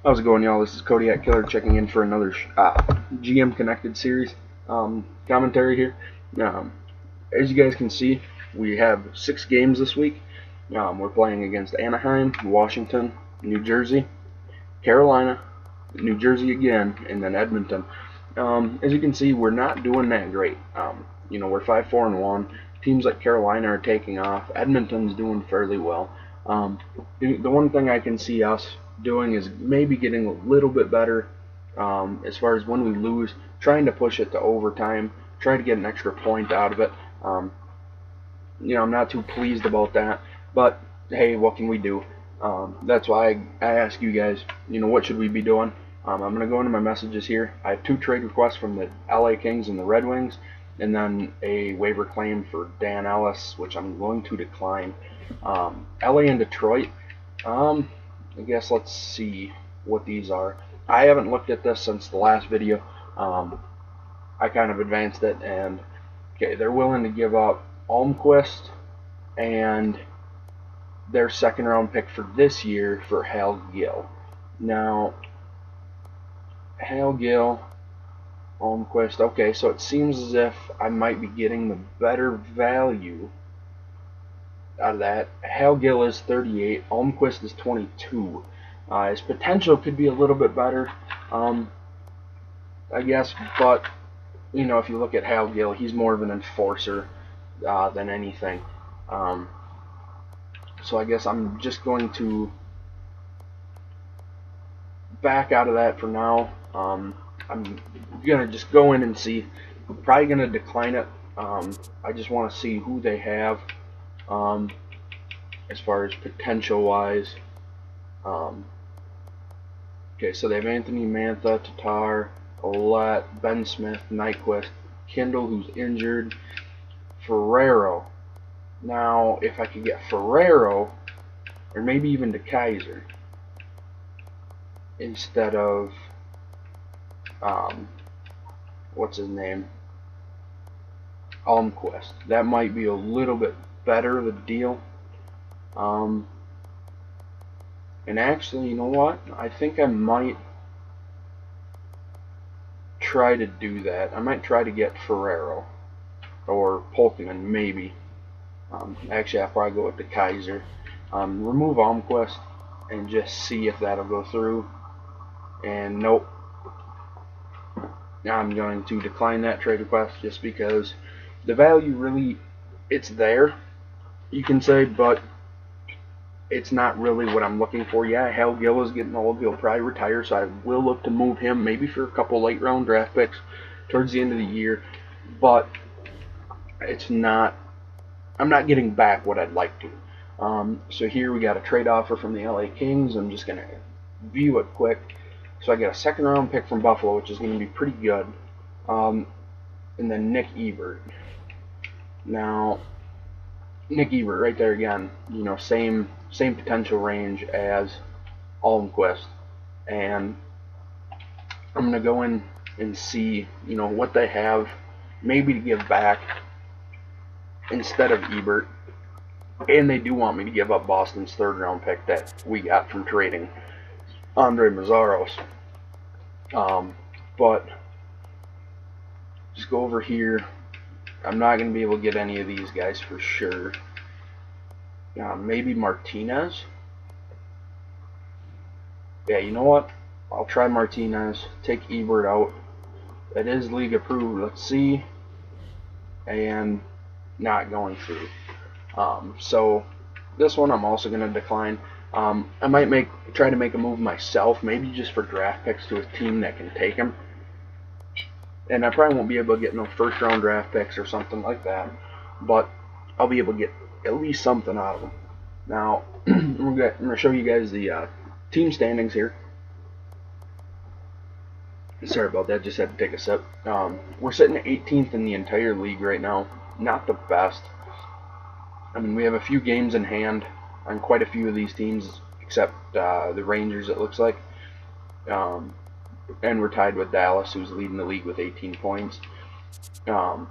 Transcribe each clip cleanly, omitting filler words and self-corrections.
How's it going, y'all? This is Kodiak Killer checking in for another GM Connected series commentary here. Um, as you guys can see, we have 6 games this week. We're playing against Anaheim, Washington, New Jersey, Carolina, New Jersey again, and then Edmonton. As you can see, we're not doing that great. We're 5-4-1. Teams like Carolina are taking off. Edmonton's doing fairly well. The one thing I can see us doing is maybe getting a little bit better as far as when we lose, trying to push it to overtime, try to get an extra point out of it. I'm not too pleased about that, but hey, what can we do? That's why I ask you guys, what should we be doing? I'm going to go into my messages here. I have 2 trade requests from the LA Kings and the Red Wings, and then a waiver claim for Dan Ellis, which I'm going to decline. LA and Detroit, I guess let's see what these are. I haven't looked at this since the last video. I kind of advanced it, and okay, they're willing to give up Almquist and their second round pick for this year for Hal Gill. Now, Hal Gill, Almquist, okay, so it seems as if I might be getting the better value out of that. Hal Gill is 38, Almquist is 22. His potential could be a little bit better, I guess, but if you look at Hal Gill, he's more of an enforcer than anything. So I guess I'm just going to back out of that for now. I'm gonna just go in and see. I'm probably gonna decline it. I just want to see who they have as far as potential wise. Okay, so they have Anthony Mantha, Tatar, Ouellette, Ben Smith, Nyquist, Kindle, who's injured, Ferrero. Now, if I could get Ferrero, or maybe even DeKaiser, instead of, what's his name? Almquist. That might be a little bit better of a deal. And actually, you know what? I think I might try to do that. I might try to get Ferrero or Polkman, maybe. Actually, I'll probably go with the Kaiser. Remove Almquist and just see if that'll go through. And nope. Now I'm going to decline that trade request just because the value really, it's there, you can say, but it's not really what I'm looking for. Yeah, Hal Gill is getting old. He'll probably retire, so I will look to move him maybe for a couple late round draft picks towards the end of the year. But it's not, I'm not getting back what I'd like to. So here we got a trade offer from the LA Kings. I'm just going to view it quick. So I got a second round pick from Buffalo, which is going to be pretty good. And then Nick Ebert. Now, Nick Ebert right there again, same potential range as Almquist. And I'm going to go in and see, what they have maybe to give back instead of Ebert. And they do want me to give up Boston's third round pick that we got from trading Andre Mazzaros. But just go over here. I'm not going to be able to get any of these guys for sure. Maybe Martinez. Yeah, you know what? I'll try Martinez. Take Ebert out. That is league approved. Let's see. And not going through. So this one I'm also going to decline. I might try to make a move myself, maybe just for draft picks to a team that can take him. And I probably won't be able to get no first round draft picks or something like that, but I'll be able to get at least something out of them. Now, I'm going to show you guys the team standings here. Sorry about that, just had to take a sip. We're sitting at 18th in the entire league right now. Not the best. I mean, we have a few games in hand on quite a few of these teams, except the Rangers, it looks like. And we're tied with Dallas, who's leading the league with 18 points. Not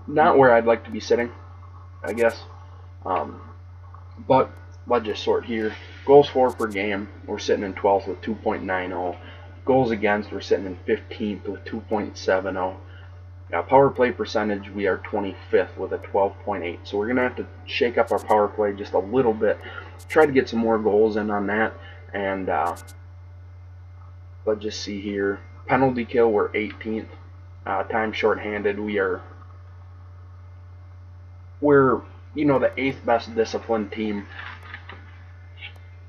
where I'd like to be sitting, I guess. But let's just sort here. Goals for per game, we're sitting in 12th with 2.90. Goals against, we're sitting in 15th with 2.70. Now, power play percentage, we are 25th with a 12.8. So we're going to have to shake up our power play just a little bit. Try to get some more goals in on that. And let's just see here. Penalty kill, we're 18th. Time shorthanded, we're the 8th best disciplined team.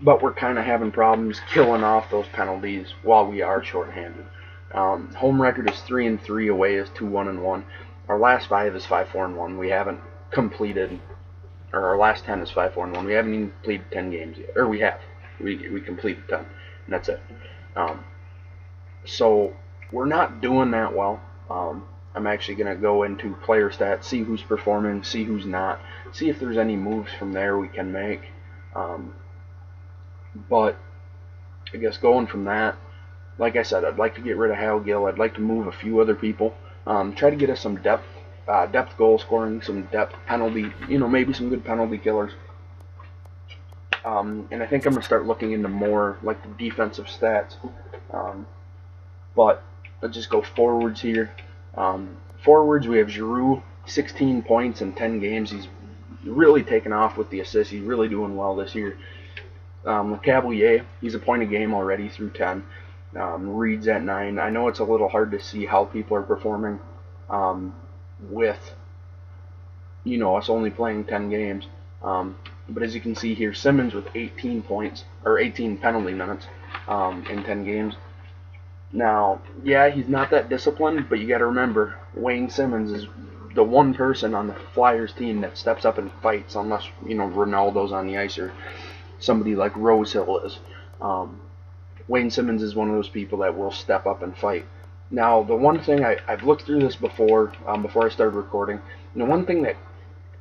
But we're kind of having problems killing off those penalties while we are shorthanded. Home record is 3-3, away is 2-1-1. Our last 5 is 5-4-1. We haven't completed, or our last 10 is 5-4-1. We haven't even completed 10 games yet, or we have. We completed 10, and that's it. So we're not doing that well. I'm actually going to go into player stats, see who's performing, see who's not, see if there's any moves from there we can make. But I guess going from that, like I said, I'd like to get rid of Hal Gill. I'd like to move a few other people. Try to get us some depth goal scoring, some depth penalty, maybe some good penalty killers. And I think I'm going to start looking into more like the defensive stats. But let's just go forwards here. Forwards, we have Giroux, 16 points in 10 games. He's really taken off with the assists. He's really doing well this year. Cavalier, he's a point a game already through 10. Reed's at 9. I know it's a little hard to see how people are performing with us only playing 10 games. But as you can see here, Simmons with 18 points, or 18 penalty minutes in 10 games. Now, yeah, he's not that disciplined, but you got to remember, Wayne Simmons is the one person on the Flyers team that steps up and fights, unless Ronaldo's on the ice or somebody like Rosehill is. Wayne Simmons is one of those people that will step up and fight. Now, the one thing I've looked through this before I started recording. The one thing that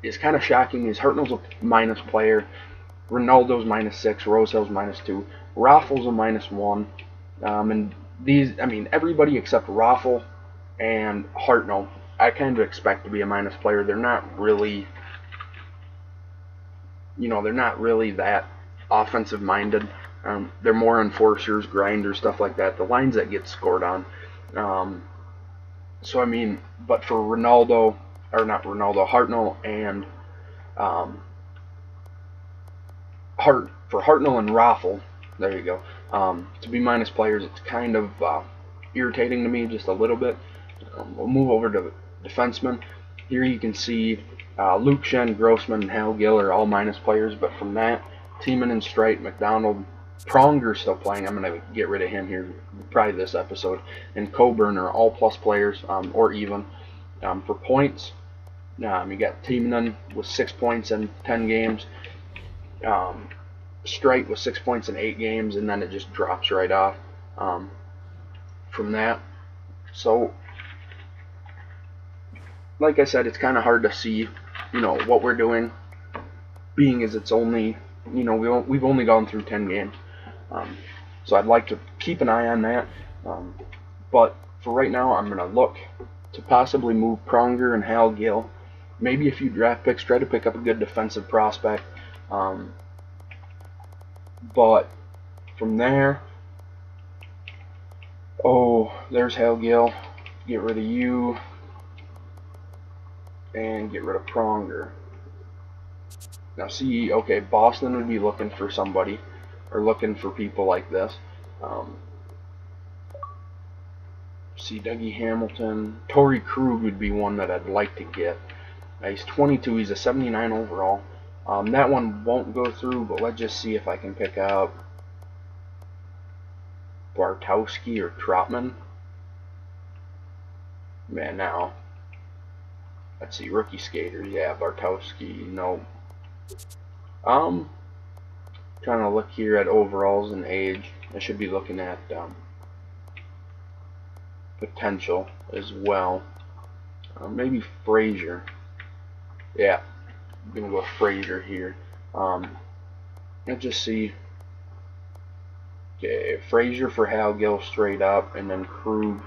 is kind of shocking is Hartnell's a minus player, Ronaldo's -6, Rosehill's -2, Raffl's a -1, and these, everybody except Raffle and Hartnell, I kind of expect to be a minus player. They're not really, that offensive minded. They're more enforcers, grinders, stuff like that. The lines that get scored on. But for Hartnell and for Hartnell and Raffle, there you go. To be minus players, it's kind of irritating to me just a little bit. We'll move over to defensemen. Here you can see Luke Shen, Grossman, and Hal Gill are all minus players, but from that, Tiemann and Streit, McDonald, Pronger's still playing. I'm going to get rid of him here probably this episode. And Coburn are all plus players, or even. For points, you got Tiemann with 6 points in 10 games. Streit with 6 points in 8 games, and then it just drops right off from that. So, like I said, it's kind of hard to see, what we're doing, being as it's only, we've only gone through 10 games. So I'd like to keep an eye on that. But for right now, I'm going to look to possibly move Pronger and Hal Gill. Maybe a few draft picks, try to pick up a good defensive prospect. But from there, there's Hal Gill. Get rid of you and get rid of Pronger. Now see, okay, Boston would be looking for somebody, or looking for people like this. See, Dougie Hamilton, Torrey Krug would be one that I'd like to get. He's 22, he's a 79 overall. That one won't go through, but let's just see if I can pick up Bartowski or Trotman. Man, now, let's see, rookie skaters, yeah, Bartowski, no. Trying to look here at overalls and age. I should be looking at potential as well. Maybe Frazier. Yeah, I'm gonna go with Frazier here. Let's just see. Okay, Frazier for Hal Gill straight up, and then Krug.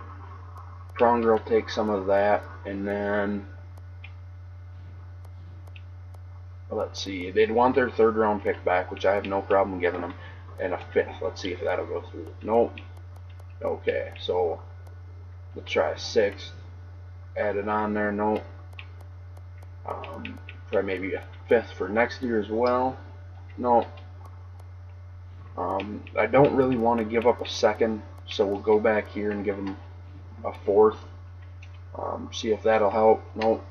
Pronger will take some of that, and then let's see, they'd want their 3rd round pick back, which I have no problem giving them, and a 5th. Let's see if that'll go through. Nope. Okay, so let's try a 6th. Add it on there. Nope. Try maybe a 5th for next year as well. Nope. I don't really want to give up a 2nd, so we'll go back here and give them a 4th. See if that'll help. Nope.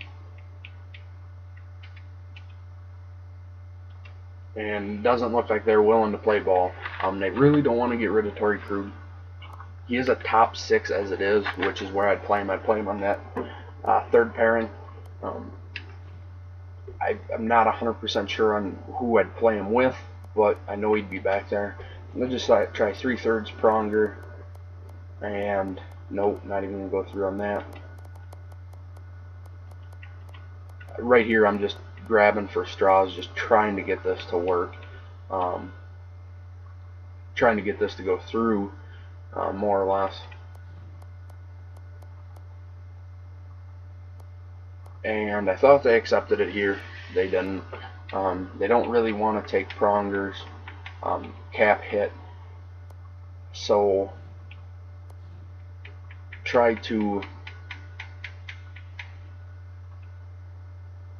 And doesn't look like they're willing to play ball. They really don't want to get rid of Torrey Krug. He is a top 6 as it is, which is where I'd play him. I'd play him on that 3rd pairing. I'm not 100% sure on who I'd play him with, but I know he'd be back there. I'll just try 3/3 Pronger, and nope, not even going to go through on that. Right here, I'm just grabbing for straws, just trying to get this to work, trying to get this to go through, more or less. And I thought they accepted it here. They didn't. They don't really want to take Pronger's cap hit, so try to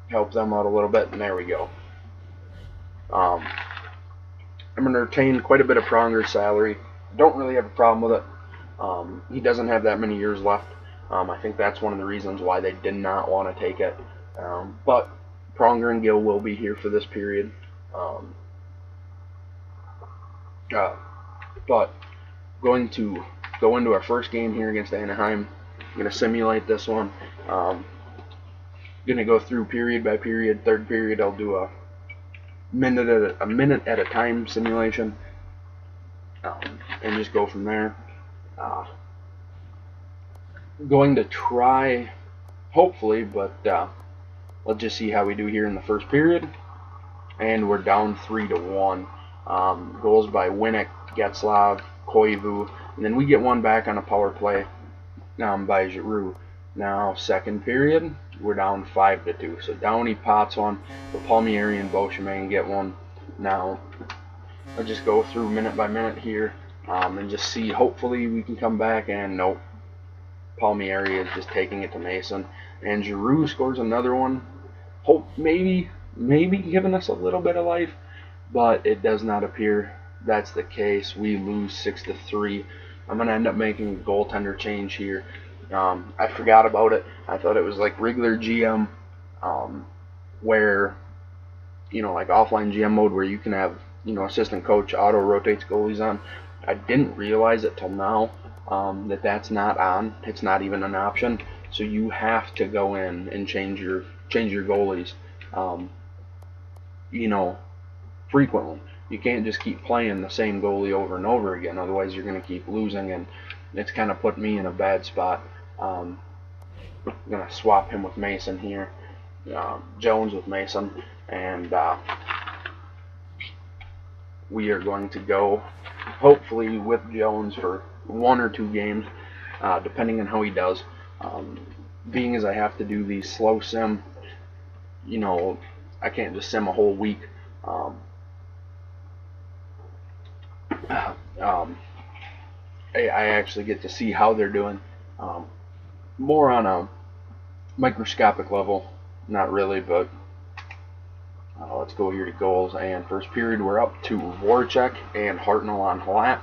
help them out a little bit, and there we go. I'm going to retain quite a bit of Pronger's salary. Don't really have a problem with it. He doesn't have that many years left. I think that's one of the reasons why they did not want to take it. But Pronger and Gill will be here for this period. But going to go into our first game here against Anaheim. I'm going to simulate this one. Going to go through period by period. 3rd period, I'll do a minute at a time simulation, and just go from there. Going to try, hopefully, but let's just see how we do here in the first period. And we're down 3-1. Goals by Winnick, Getzlav, Koivu, and then we get one back on a power play by Giroux. Now, 2nd period, we're down 5-2. So Downey pots one, but Palmieri and Beauchemin get one. Now, I'll just go through minute by minute here, and just see. Hopefully, we can come back. And nope, Palmieri is just taking it to Mason, and Giroux scores another one. Hope maybe giving us a little bit of life, but it does not appear that's the case. We lose 6-3. I'm gonna end up making a goaltender change here. I forgot about it. I thought it was like regular GM, where, like offline GM mode, where you can have, assistant coach auto rotates goalies on. I didn't realize it till now, that's not on. It's not even an option. So you have to go in and change your goalies, frequently. You can't just keep playing the same goalie over and over again. Otherwise, you're going to keep losing, and it's kind of put me in a bad spot. I'm going to swap him with Mason here, Jones with Mason, and we are going to go, hopefully, with Jones for 1 or 2 games, depending on how he does. Being as I have to do these slow sim, I can't just sim a whole week. I actually get to see how they're doing, more on a microscopic level. Not really, but let's go here to goals. And first period, we're up to Voracek and Hartnell on Hallat.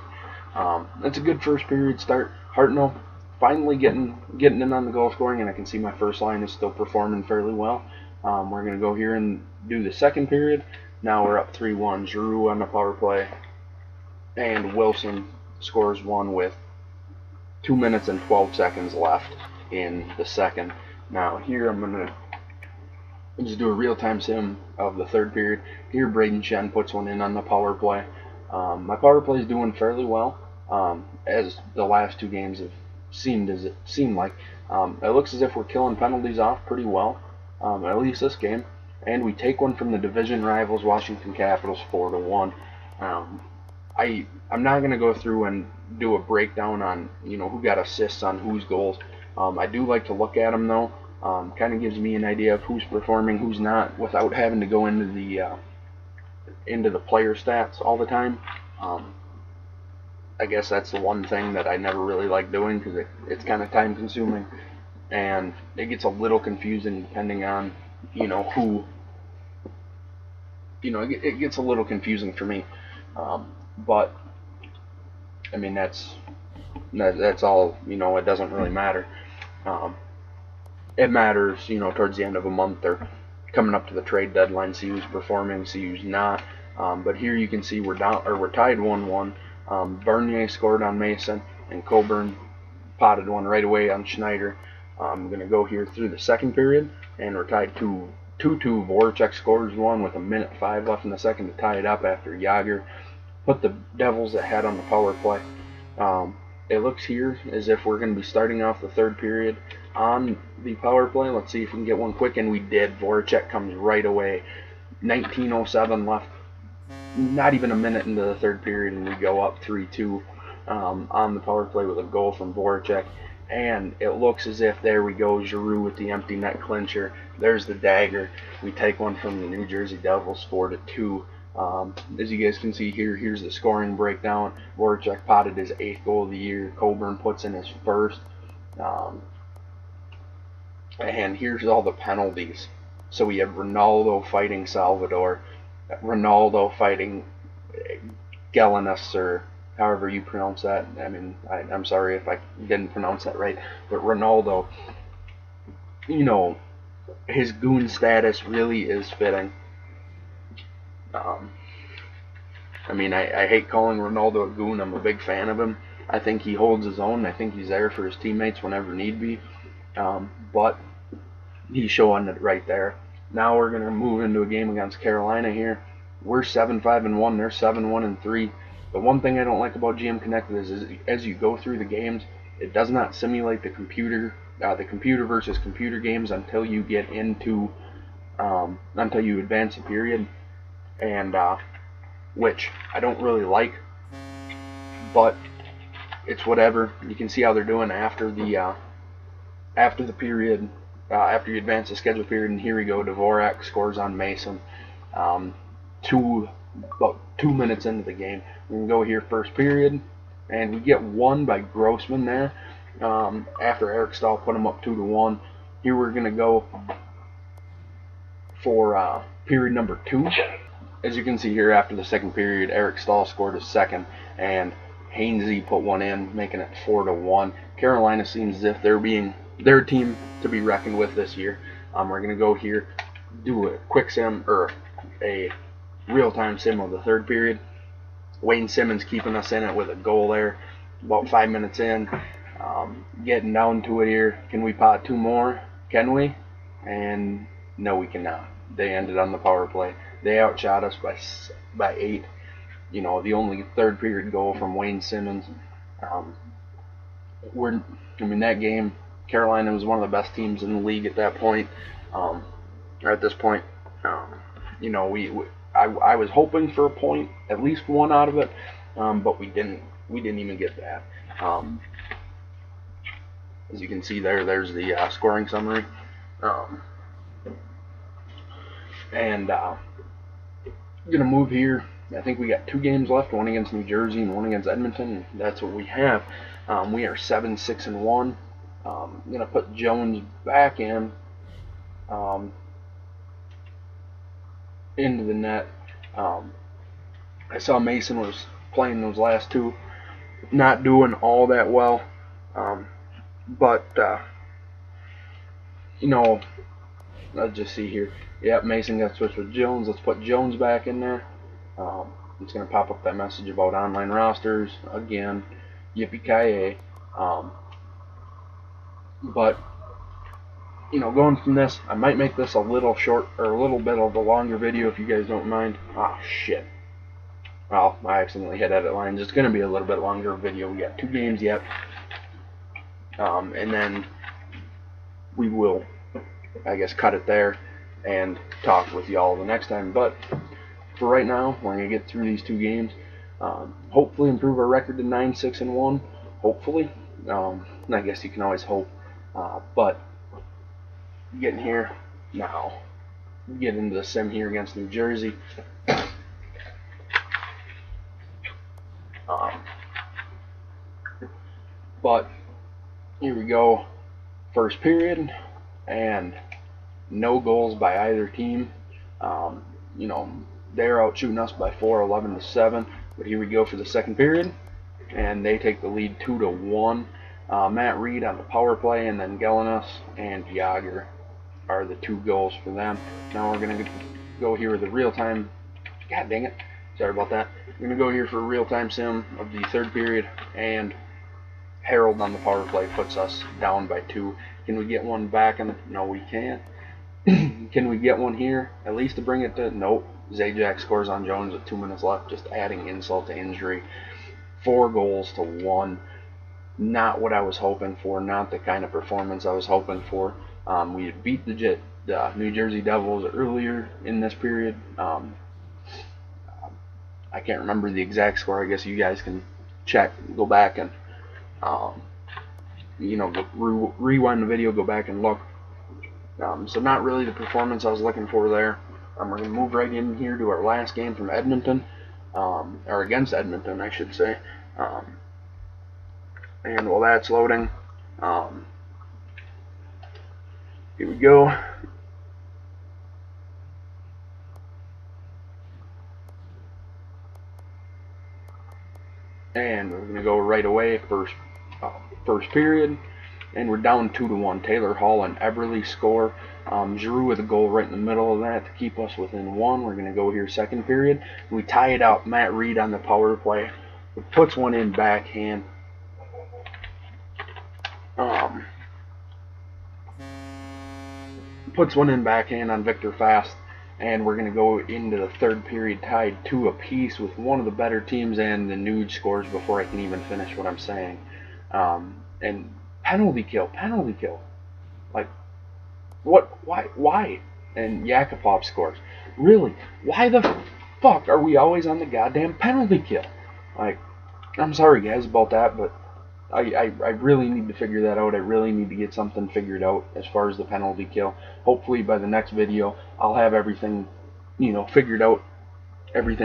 That's a good first period start. Hartnell finally getting in on the goal scoring, and I can see my first line is still performing fairly well. We're going to go here and do the second period. Now we're up 3-1. Giroux on the power play, and Wilson scores one with 2 minutes and 12 seconds left in the second. Now here I'm going to just do a real-time sim of the third period. Here Braden Shen puts one in on the power play. My power play is doing fairly well, as the last 2 games have seemed like. It looks as if we're killing penalties off pretty well, at least this game. And we take one from the division rivals Washington Capitals 4-1. I'm not going to go through and do a breakdown on who got assists on whose goals. I do like to look at them though, Kind of gives me an idea of who's performing, who's not, without having to go into the player stats all the time. I guess that's the one thing that I never really like doing, because it's kind of time consuming, and it gets a little confusing depending on, who, it gets a little confusing for me. But I mean, that's all. It doesn't really matter. It matters, towards the end of a month or coming up to the trade deadline, see who's performing, see who's not. But here you can see we're tied 1-1. Bernier scored on Mason, and Coburn potted one right away on Schneider. I'm going to go here through the second period, and we're tied 2-2. Voracek scores one with 1:05 left in the second to tie it up after Yager put the Devils ahead on the power play. It looks here as if we're going to be starting off the third period on the power play. Let's see if we can get one quick, and we did. Voracek comes right away. 19:07 left, not even a minute into the third period, and we go up 3-2 on the power play with a goal from Voracek. And it looks as if, there we go, Giroux with the empty net clincher. There's the dagger. We take one from the New Jersey Devils, 4-2. As you guys can see here, here's the scoring breakdown. Voracek potted his 8th goal of the year. Coburn puts in his first. And here's all the penalties. So we have Ronaldo fighting Salvador, Ronaldo fighting Gelinas, or however you pronounce that. I mean, I'm sorry if I didn't pronounce that right, but Ronaldo, his goon status really is fitting. I mean, I hate calling Ronaldo a goon. I'm a big fan of him. I think he holds his own. I think he's there for his teammates whenever need be. But he's showing it right there. Now we're going to move into a game against Carolina here. We're 7-5-1. They're 7-1-3. The one thing I don't like about GM Connected is as you go through the games, it does not simulate the computer versus computer games until you get into until you advance a period, and which I don't really like, but it's whatever. You can see how they're doing after the period, after you advance the schedule period. And here we go, Dvorak scores on Mason. About 2 minutes into the game, we can go here first period, and we get one by Grossman there. After Eric Stahl put him up 2-1. Here we're gonna go for period number 2. As you can see here, after the second period, Eric Stahl scored his second, and Hainsey put one in, making it 4-1. Carolina seems as if they're a team to be reckoned with this year. We're gonna go here, do a quick sim, or a real-time sim of the third period. Wayne Simmons keeping us in it with a goal there. About 5 minutes in, getting down to it here. Can we pot 2 more? Can we? And no, we cannot. They ended on the power play. They outshot us by 8. The only third period goal from Wayne Simmons. That game, Carolina was one of the best teams in the league at that point. At this point, I was hoping for a point, at least one out of it, but we didn't even get that. As you can see there's the scoring summary. I'm gonna move here. I think we got 2 games left, one against New Jersey and one against Edmonton, and that's what we have. We are 7-6-1. I'm gonna put Jones back in into the net. I saw Mason was playing those last 2, not doing all that well, but let's just see here. Yep, Mason got switched with Jones. Let's put Jones back in there. It's going to pop up that message about online rosters again. Yippee-ki-yay. But going from this, I might make this a little short, or a little bit of a longer video if you guys don't mind. Ah, shit. Well, I accidentally hit edit lines. It's going to be a little bit longer video. We got 2 games yet. And then we will, I guess, cut it there and talk with y'all the next time. But for right now, we're going to get through these 2 games. Hopefully improve our record to 9-6-1. Hopefully. I guess you can always hope. But getting here now. Get into the sim here against New Jersey. But here we go, first period, and no goals by either team. You know, they're out shooting us by 4, 11-7. But here we go for the second period, and they take the lead 2-1. Matt Reed on the power play, and then Gelinas and Yager are the 2 goals for them. Now we're gonna go here with the real-time. God dang it! Sorry about that. We're gonna go here for a real-time sim of the third period, and Harold on the power play puts us down by 2. Can we get one back? No, we can't. Can we get one here? At least to bring it to... Nope. Zajac scores on Jones with 2 minutes left, just adding insult to injury. 4 goals to 1. Not what I was hoping for. Not the kind of performance I was hoping for. We had beat the New Jersey Devils earlier in this period. I can't remember the exact score. I guess you guys can check, go back and you know, rewind the video, go back and look. So not really the performance I was looking for there. We're going to move right in here to our last game from Edmonton, or against Edmonton, I should say. And while that's loading, here we go. And we're going to go right away, first period. And we're down 2-1. Taylor Hall and Everly score. Giroux with a goal right in the middle of that to keep us within 1. We're going to go here second period. We tie it up. Matt Reed on the power play puts one in backhand. Puts one in backhand on Victor Fast. And we're going to go into the third period tied 2 apiece with one of the better teams, and the Nude scores before I can even finish what I'm saying. And penalty kill. Like, what? Why? And Yakupov scores. Really? Why the fuck are we always on the goddamn penalty kill? Like, I'm sorry guys about that, but I really need to figure that out. I really need to get something figured out as far as the penalty kill. Hopefully by the next video I'll have everything, you know, figured out, everything